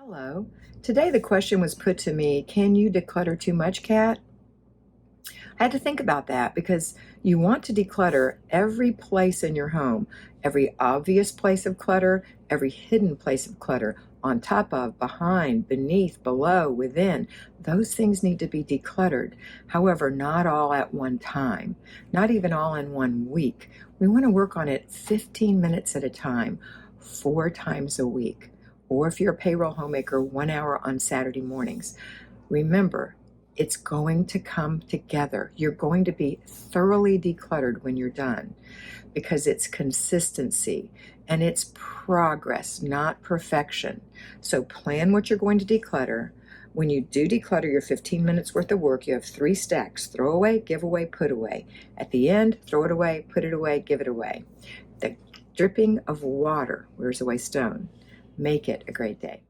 Hello. Today the question was put to me, can you declutter too much, Kat? I had to think about that because you want to declutter every place in your home, every obvious place of clutter, every hidden place of clutter, on top of, behind, beneath, below, within. Those things need to be decluttered. However, not all at one time, not even all in 1 week. We want to work on it 15 minutes at a time, 4 times a week. Or if you're a payroll homemaker, 1 hour on Saturday mornings. Remember, it's going to come together. You're going to be thoroughly decluttered when you're done because it's consistency and it's progress, not perfection. So plan what you're going to declutter. When you do declutter your 15 minutes worth of work, you have 3 stacks: throw away, give away, put away. At the end, throw it away, put it away, give it away. The dripping of water wears away stone. Make it a great day.